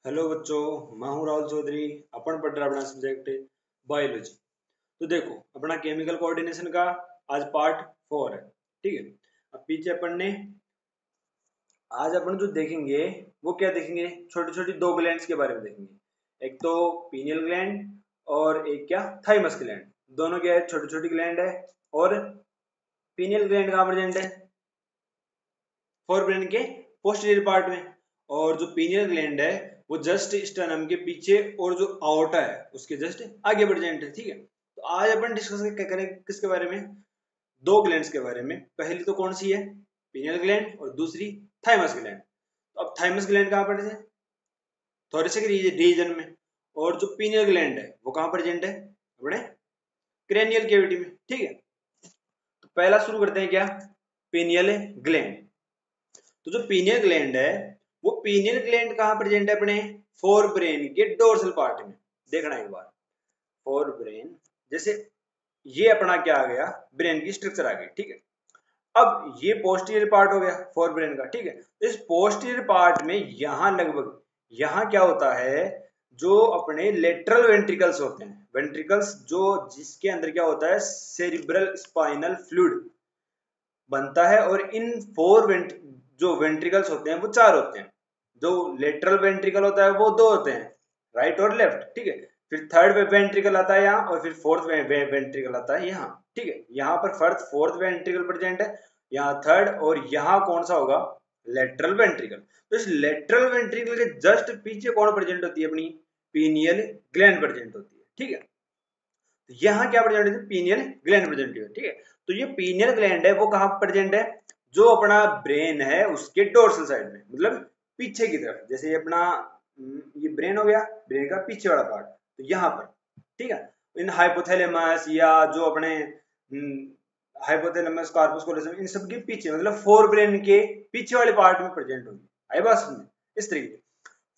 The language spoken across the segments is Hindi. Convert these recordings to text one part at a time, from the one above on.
हेलो बच्चों, मैं हूं राहुल चौधरी। अपन पढ़ रहा अपना सब्जेक्ट बायोलॉजी। तो देखो, अपना केमिकल कोऑर्डिनेशन का आज पार्ट 4 है। ठीक है। अब पीछे अपन ने आज अपन जो देखेंगे वो क्या देखेंगे, छोटी छोटी दो ग्लैंड्स के बारे में देखेंगे। एक तो पीनियल ग्लैंड और एक क्या थाइमस ग्लैंड। दोनों क्या है, छोटी छोटी ग्लैंड है। और पीनियल ग्लैंड कहाँ प्रेजेंट है, फोर ब्रेन के पोस्टीरियर पार्ट में। और जो पीनियल ग्लैंड है वो जस्ट स्टर्नम के पीछे और जो आउटा है उसके जस्ट आगे प्रेजेंट है। ठीक है। तो आज अपन डिस्कस क्या करें किसके बारे में, दो ग्लैंड्स के बारे में। पहली तो कौन सी है, पीनियल ग्लैंड, और दूसरी थाइमस ग्लैंड। तो अब थाइमस ग्लैंड कहाँ पर है, थोरेसिक रीजन में। और जो पीनियल ग्लैंड है वो कहाँ प्रेजेंट है, अपने क्रेनियल कैविटी में। ठीक है। तो पहला शुरू करते हैं क्या, पीनियल ग्लैंड। तो जो पीनियल ग्लैंड है वो पीनियल ग्लैंड कहाँ प्रेजेंट है, अपने फोर ब्रेन के डोर्सल पार्ट में। देखना एक बार, फोर ब्रेन, जैसे ये अपना क्या आ गया, ब्रेन की स्ट्रक्चर आ गई। ठीक है। अब ये पोस्टीरियर पार्ट हो गया फोर ब्रेन का। ठीक है। तो इस पोस्टीरियर पार्ट में यहां लगभग, यहां क्या होता है, जो अपने लेटरल वेंट्रिकल्स होते हैं, वेंट्रिकल्स जो जिसके अंदर क्या होता है, सेरिब्रल स्पाइनल फ्लूइड बनता है। और इन जो वेंट्रिकल्स होते हैं वो चार होते हैं। जो लेटरल वेंट्रिकल होता है वो दो होते हैं, राइट और लेफ्ट। ठीक है। फिर थर्ड वेंट्रिकल आता है यहाँ, और फिर फोर्थ वेंट्रिकल आता है यहाँ। ठीक है। यहाँ पर फर्स्ट फोर्थ वेंट्रिकल प्रेजेंट है, यहाँ थर्ड, और यहाँ कौन सा होगा, लेटरल वेंट्रिकल। तो इस लेटरल वेंट्रिकल के जस्ट पीछे कौन प्रेजेंट होती है, अपनी पीनियल ग्लैंड प्रेजेंट होती है। ठीक है। तो यहाँ क्या प्रेजेंट है, पीनियल ग्लैंड प्रेजेंट है। ठीक है। तो ये पीनियल ग्लैंड है वो कहाँ प्रेजेंट है, जो अपना ब्रेन है उसके डोर्सल साइड में, मतलब पीछे की तरफ। जैसे ये अपना ये ब्रेन हो गया, ब्रेन का पीछे वाला पार्ट, तो यहाँ पर। ठीक है। इन हाइपोथैलेमस या जो अपने हाइपोथैलेमस कार्पस कोलोसम, इन सब के पीछे, मतलब फोर ब्रेन के पीछे वाले पार्ट में प्रेजेंट होगी। आई बात समझ, इस तरीके।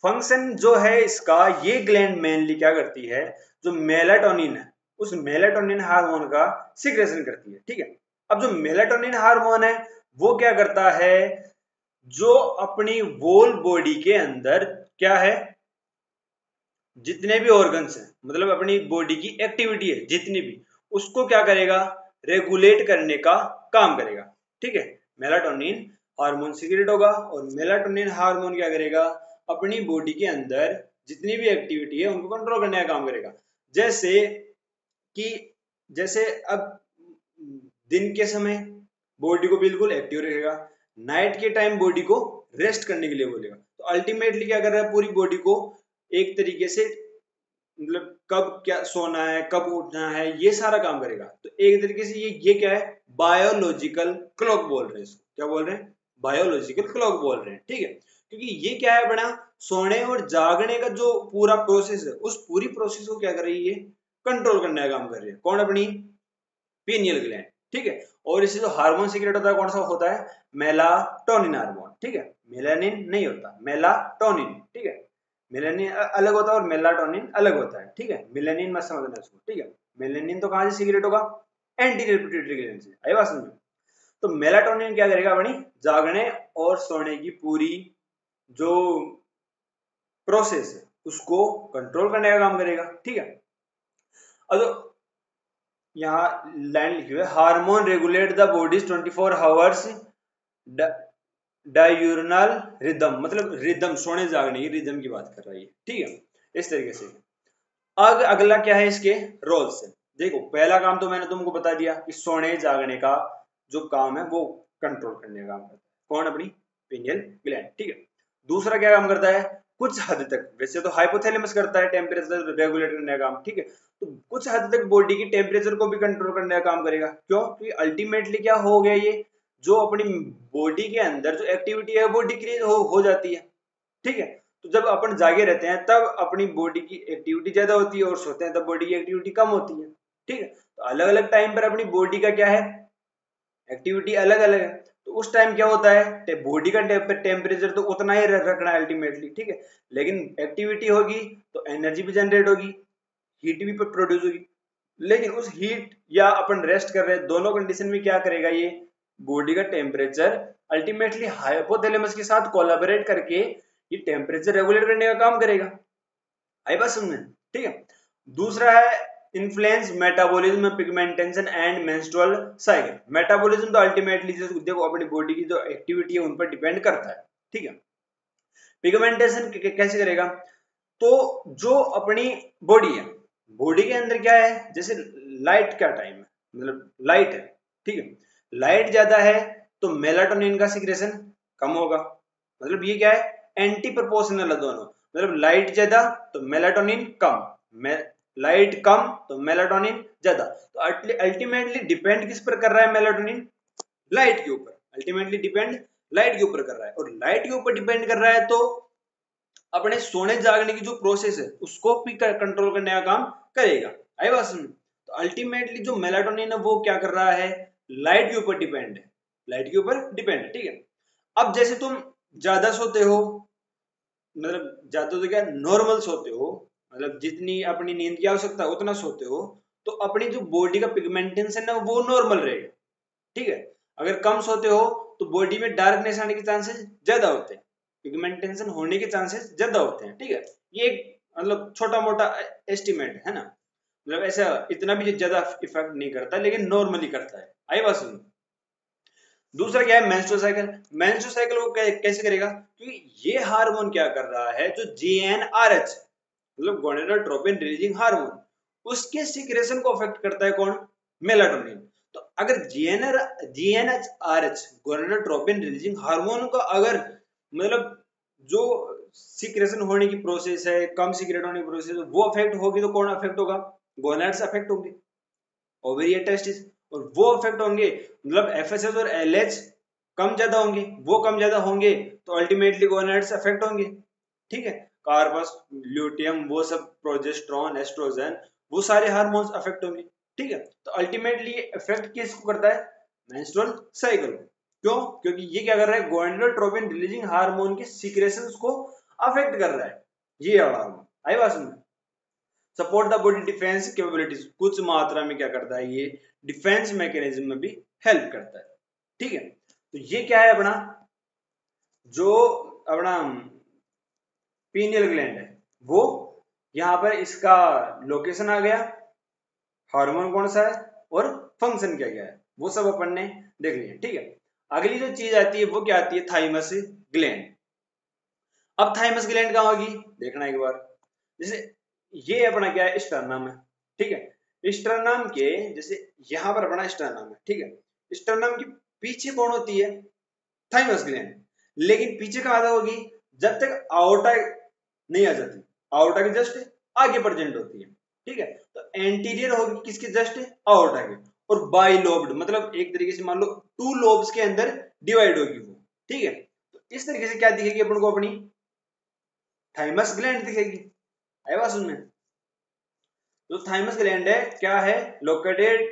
फंक्शन जो है इसका, ये ग्लैंड मेनली क्या करती है, जो मेलाटोनिन है उस मेलाटोनिन हार्मोन का सिक्रेशन करती है। ठीक है। अब जो मेलाटोनिन हार्मोन है वो क्या करता है, जो अपनी वोल बॉडी के अंदर क्या है, जितने भी ऑर्गन्स हैं, मतलब अपनी बॉडी की एक्टिविटी है जितनी भी, उसको क्या करेगा, रेगुलेट करने का काम करेगा। ठीक है। मेलाटोनिन हार्मोन सिक्रेट होगा, और मेलाटोनिन हार्मोन क्या करेगा, अपनी बॉडी के अंदर जितनी भी एक्टिविटी है उनको कंट्रोल करने का काम करेगा। जैसे कि जैसे अब दिन के समय बॉडी को बिल्कुल एक्टिव रहेगा, नाइट के टाइम बॉडी को रेस्ट करने के लिए बोलेगा। तो अल्टीमेटली क्या कर रहा है, पूरी बॉडी को एक तरीके से, मतलब कब क्या सोना है कब उठना है ये सारा काम करेगा। तो एक तरीके से ये क्या है, बायोलॉजिकल क्लॉक बोल रहे हैं इसको। क्या बोल रहे हैं, बायोलॉजिकल क्लॉक बोल रहे हैं। ठीक है। क्योंकि ये क्या है, बड़ा सोने और जागने का जो पूरा प्रोसेस है, उस पूरी प्रोसेस को क्या कर रही है, कंट्रोल करने का काम कर रही है। कौन, अपनी पीनियल ग्लैंड। ठीक है। और इससे जो हार्मोन सीक्रेट होता है कौन सा होता है, मेलाटोनिन हार्मोन। ठीक है। मेलानिन नहीं होता, मेलाटोनिन। ठीक है। मेलानिन अलग होता है और मेलाटोनिन अलग होता है। ठीक है। मेलानिन मत समझना इसको। ठीक है। मेलानिन तो कहां से सीक्रेट होगा, एंटीरियर पिट्यूटरी ग्लैंड से। आई बात समझ में। तो मेलाटोनिन क्या करेगा, अपनी जागने और सोने की पूरी जो प्रोसेस है उसको कंट्रोल करने का काम करेगा। ठीक है। अब यहाँ लाइन लिखी हुई है, hormone regulate the body's 24 hours diurnal rhythm, मतलब रिदम, सोने जागने की रिदम की बात कर रही है। ठीक है। इस तरीके से अगला क्या है इसके रोल्स है। देखो, पहला काम तो मैंने तुमको बता दिया कि सोने जागने का जो काम है वो कंट्रोल करने का काम करता है कौन, अपनी पीनियल ग्लैंड। ठीक है। दूसरा क्या काम करता है, कुछ हद तक, वैसे तो हाइपोथैलेमस करता है टेम्परेचर रेगुलेट करने का काम। ठीक है। तो कुछ हद तक बॉडी की टेम्परेचर को भी कंट्रोल करने का काम करेगा। क्यों, क्योंकि अल्टीमेटली क्या हो गया, ये जो अपनी बॉडी के अंदर जो एक्टिविटी है वो डिक्रीज हो जाती है। ठीक है। तो जब अपन जागे रहते हैं तब अपनी बॉडी की एक्टिविटी ज्यादा होती है, और सोते हैं तब बॉडी की एक्टिविटी कम होती है। ठीक है। तो अलग अलग टाइम पर अपनी बॉडी का क्या है, एक्टिविटी अलग अलग है। तो उस टाइम क्या होता है, बॉडी का टेम्परेचर तो उतना ही रखना है अल्टीमेटली। ठीक है। लेकिन एक्टिविटी होगी तो एनर्जी भी जनरेट होगी, हीट भी प्रोड्यूस होगी। लेकिन उस हीट या अपन रेस्ट कर रहे हैं, दोनों कंडीशन में क्या करेगा, ये बॉडी का टेम्परेचर अल्टीमेटली हाइपोथैलेमस के साथ कोलैबोरेट करके ये टेम्परेचर रेगुलेट करने का काम करेगा। आई बात समझ में? ठीक है। दूसरा है influence metabolism, pigmentation and menstrual cycle. Metabolism तो अल्टीमेटली देखो अपनी बॉडी की जो एक्टिविटी है उन पर डिपेंड करता है, ठीक है। पिगमेंटेशन कैसे करेगा? तो जो अपनी बॉडी है, बॉडी के अंदर क्या है, जैसे लाइट का टाइम है, मतलब लाइट है, ठीक है, लाइट ज्यादा है तो मेलाटोनिन का सिक्रेशन कम होगा, मतलब ये क्या है, एंटी प्रोपोर्शनल है दोनों, मतलब लाइट ज्यादा तो मेलाटोनिन कम, लाइट कम तो मेलाटोनिन ज्यादा। तो अल्टीमेटली डिपेंड किस पर कर रहा है मेलाटोनिन? लाइट के ऊपर, अल्टीमेटली डिपेंड लाइट के ऊपर कर रहा है, और लाइट के ऊपर डिपेंड कर रहा है तो अपने सोने जागने की जो प्रोसेस है उसको भी कंट्रोल करने का काम करेगा। आई बात समझ? तो अल्टीमेटली जो मेलाटोनिन है वो क्या कर रहा है, लाइट के ऊपर डिपेंड है, लाइट के ऊपर डिपेंड है, ठीक है। अब जैसे तुम ज्यादा सोते हो, मतलब ज्यादा तो क्या नॉर्मल सोते हो, मतलब जितनी अपनी नींद की आवश्यकता है उतना सोते हो, तो अपनी जो बॉडी का पिगमेंटेशन है वो नॉर्मल रहेगा, ठीक है। अगर कम सोते हो तो बॉडी में डार्कनेस आने के चांसेस ज्यादा होते हैं, पिगमेंटेशन होने के चांसेस ज्यादा होते हैं, ठीक है। ये एक मतलब छोटा मोटा एस्टिमेट है ना, मतलब ऐसा इतना भी ज्यादा इफेक्ट नहीं करता, लेकिन नॉर्मली करता है। आई बात समझ? दूसरा क्या है, मेंस्ट्रुअल साइकिल। मेंस्ट्रुअल साइकिल को कैसे करेगा? क्योंकि ये हार्मोन क्या कर रहा है, जो जीएनआरएच मतलब गोनेडोट्रोपिन रिलीजिंग हार्मोन, उसके सिक्रेशन को अफेक्ट करता है कौन? मेलाटोनिन। तो अगर जीएनएचआरएच गोनेडोट्रोपिन रिलीजिंग हार्मोन का अगर मतलब जो सिक्रेशन होने की प्रोसेस है, कम सिक्रेट होने की प्रोसेस है, वो अफेक्ट होगी तो कौन अफेक्ट होगा? गोनाड्स अफेक्ट होंगे, ओवेरियन टेस्टिस, और वो अफेक्ट होंगे, मतलब एफएसएच और एलएच कम ज्यादा होंगे, वो कम ज्यादा होंगे तो अल्टीमेटली गोनाड्स अफेक्ट होंगे, ठीक है। कार्पस ल्यूटियम वो सब, प्रोजेस्टेरोन एस्ट्रोजन, वो सारे हार्मोन्स अफेक्ट होंगे, ठीक है। तो अल्टीमेटली इफेक्ट किसको करता है? Menstrual cycle. क्यों? क्योंकि ये क्या कर रहा है, गोनाडोट्रोपिन रिलीजिंग हार्मोन के सीक्रेशंस को अफेक्ट कर रहा है, ये वाला हार्मोन। आई बात समझ? Support the body defence capabilities, कुछ मात्रा में क्या करता है, ये डिफेंस मैकेनिज्म में भी हेल्प करता है, ठीक है। तो ये क्या है अपना, जो अपना पीनियल ग्लैंड है, वो यहाँ पर इसका लोकेशन आ गया, हार्मोन कौन सा है और फंक्शन क्या क्या है, वो सब अपन ने देख लिया, ठीक है। अगली जो चीज आती है वो क्या आती है, थाइमस ग्लैंड। अब थाइमस ग्लैंड कहाँ होगी, देखना एक बार। जैसे ये अपना क्या है, स्टर्नम है, ठीक है। स्टर्नम के जैसे यहाँ पर अपना स्टर्नम है, ठीक है। स्टर्नम की पीछे कौन होती है, थाइमस ग्लैंड। लेकिन पीछे कहाँ होगी, जब तक आउटा नहीं आ जाती, आउटा के जस्ट आगे प्रेजेंट होती है, ठीक है। तो एंटीरियर होगी किसके, जस्ट आउटा के, और बाई लोब्ड, मतलब एक तरीके से मान लो टू लोब्स के अंदर डिवाइड होगी वो, ठीक है। तो इस तरीके से क्या दिखेगी अपन को, अपनी थाइमस ग्लैंड दिखेगी। आई बात सुनने? जो थाइमस ग्लैंड है क्या है, located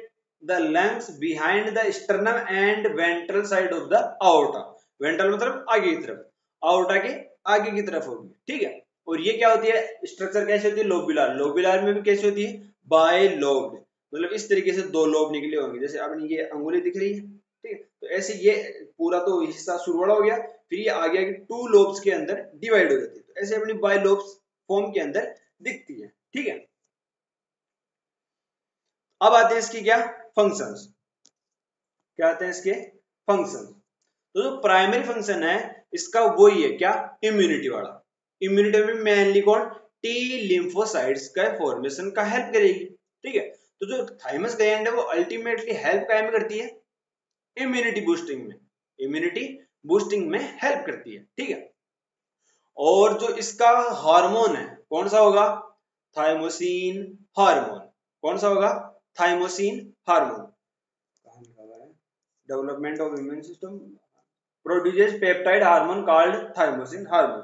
the lungs behind the sternum and ventral side of the outta. Ventral मतलब आगे की तरफ, आउटा के आगे की तरफ होगी, ठीक है। और ये क्या होती है, स्ट्रक्चर कैसे होती है, लोबुलर। लोबुलर में भी कैसे होती है, बाय लोब्ड, मतलब इस तरीके से दो लोब निकले होंगे, जैसे अपनी ये अंगुली दिख रही है, ठीक है। तो ऐसे ये पूरा तो हिस्सा शुरू बड़ा हो गया, फिर ये आगे आगे टू लोब्स के अंदर डिवाइड हो जाती है, तो ऐसे अपनी बाय लोब्स फॉर्म के अंदर दिखती है, ठीक है। अब आते हैं इसकी क्या फंक्शंस, क्या आते हैं इसके फंक्शंस। तो जो प्राइमरी फंक्शन है इसका वो ही है क्या, इम्यूनिटी वाला। इम्यूनिटी में मेनली कौन, टी लिम्फोसाइट्स का फॉर्मेशन का हेल्प करेगी, ठीक है। तो जो थाइमस ग्लैंड है वो अल्टीमेटली हेल्प क्या में करती है, इम्यूनिटी बूस्टिंग में, इम्यूनिटी बूस्टिंग में हेल्प करती है, ठीक है। और जो इसका हार्मोन है कौन सा होगा, थाइमोसिन हार्मोन। कौन सा होगा, thymosin hormone. Development of immune system produces peptide hormone called thymosin hormone.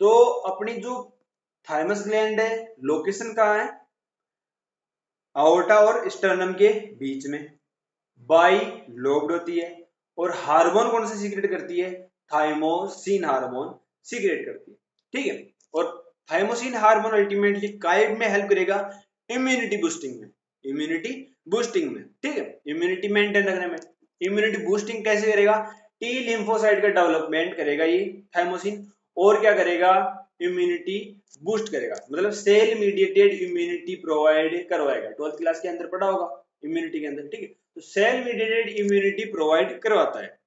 तो अपनी जो थाइमस ग्लैंड है लोकेशन कहाँ है, आओर्टा और स्टर्नम के बीच में, बाई लोब्ड होती है, और हार्मोन कौन सा सीक्रेट करती है, थाइमोसिन हार्मोन सीक्रेट करती है, ठीक है। और थाइमोसिन हार्मोन अल्टीमेटली काइड में हेल्प करेगा इम्यूनिटी बूस्टिंग में, इम्यूनिटी बूस्टिंग में, ठीक है, इम्यूनिटी मेंटेन रखने में। इम्यूनिटी बूस्टिंग कैसे करेगा, टी लिम्फोसाइट का डेवलपमेंट करेगा ये थाइमोसिन, और क्या करेगा, इम्यूनिटी बूस्ट करेगा, मतलब सेल मीडिएटेड इम्यूनिटी प्रोवाइड करवाएगा। 12th क्लास के अंदर पढ़ा होगा इम्यूनिटी के अंदर, ठीक है। तो सेल मीडिएटेड इम्यूनिटी प्रोवाइड करवाता है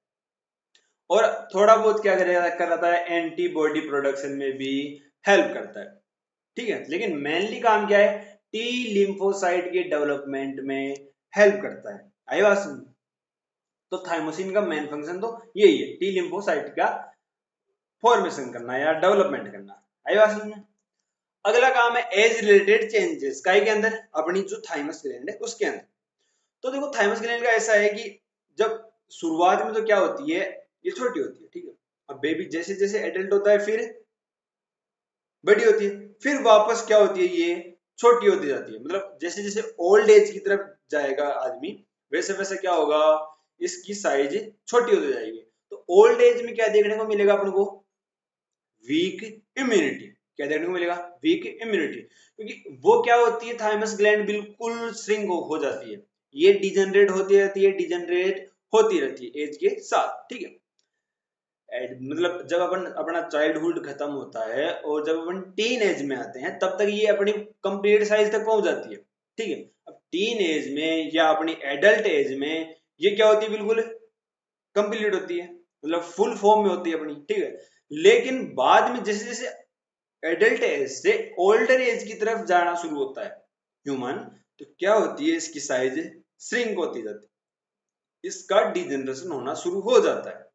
और थोड़ा बहुत क्या करेगा, कराता है, एंटीबॉडी प्रोडक्शन में भी हेल्प करता है, ठीक है। लेकिन मेनली काम क्या है, टी लिम्फोसाइट के डेवलपमेंट में हेल्प करता है। आई बात समझ? तो थाइमोसिन का मेन फंक्शन तो यही है, टी लिम्फोसाइट का फॉर्मेशन करना या डेवलपमेंट करना। आई बात समझ? अगला काम है एज रिलेटेड चेंजेस काय के अंदर, अपनी जो थाइमस ग्लैंड है उसके अंदर। तो देखो थाइमस ग्लैंड का ऐसा है कि जब शुरुआत में तो क्या होती है, ये छोटी होती है, ठीक है। अब बेबी जैसे जैसे एडल्ट होता है फिर बड़ी होती है, फिर वापस क्या होती है, ये छोटी होती जाती है। मतलब जैसे जैसे ओल्ड एज की तरफ जाएगा आदमी, वैसे वैसे क्या होगा, इसकी साइज छोटी होती जाएगी। तो ओल्ड एज में क्या देखने को मिलेगा अपन को, वीक इम्यूनिटी। क्या देखने को मिलेगा, वीक इम्यूनिटी, क्योंकि वो क्या होती है, थाइमस ग्लैंड बिल्कुल श्रिंक हो जाती है, ये डिजनरेट होती रहती है, डिजनरेट होती रहती है एज के साथ, ठीक है। मतलब जब अपन अपना चाइल्डहुड खत्म होता है और जब अपन टीन एज में आते हैं तब तक ये अपनी कंप्लीट साइज तक पहुंच जाती है, ठीक है। अब टीन एज में या अपनी एडल्ट एज में ये क्या होती है, बिल्कुल कंप्लीट होती है, मतलब फुल फॉर्म में होती है अपनी, ठीक है। लेकिन बाद में जैसे जैसे एडल्ट एज से ओल्डर एज की तरफ जाना शुरू होता है ह्यूमन, तो क्या होती है, इसकी साइज श्रिंक होती जाती है, इसका डिजेनरेशन होना शुरू हो जाता है।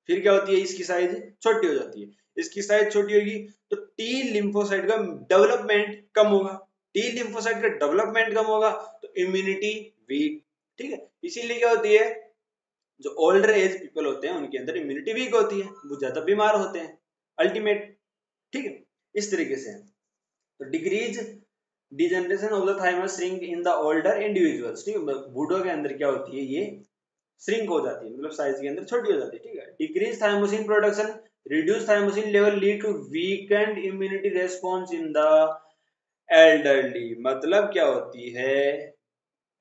फिर क्या होती है, इसकी साइज छोटी हो जाती है, इसकी साइज छोटी होगी तो टी लिम्फोसाइट का डेवलपमेंट कम होगा, टी लिम्फोसाइट का डेवलपमेंट कम होगा तो इम्यूनिटी वीक, ठीक है। इसीलिए क्या होती है, जो ओल्डर एज पीपल होते हैं उनके अंदर इम्यूनिटी वीक होती है, वो ज्यादा बीमार होते हैं अल्टीमेट, ठीक है। इस तरीके से तो decrease degeneration of the thymus shrink in the older individuals, ठीक है। बूढ़ों के अंदर क्या होती है, ये श्रिंक हो जाती है, मतलब साइज के अंदर छोटी हो जाती है, ठीक है। Decrease thymosin production, reduce thymosin level lead to weakened immunity response in the elderly, मतलब क्या होती है,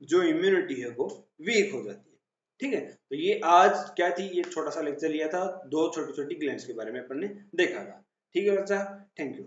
जो इम्यूनिटी है वो वीक हो जाती है, ठीक है। तो ये आज क्या थी, ये छोटा सा लेक्चर लिया था, दो छोटी छोटी ग्लैंड्स के बारे में अपन ने देखा था, ठीक है बच्चा, थैंक यू।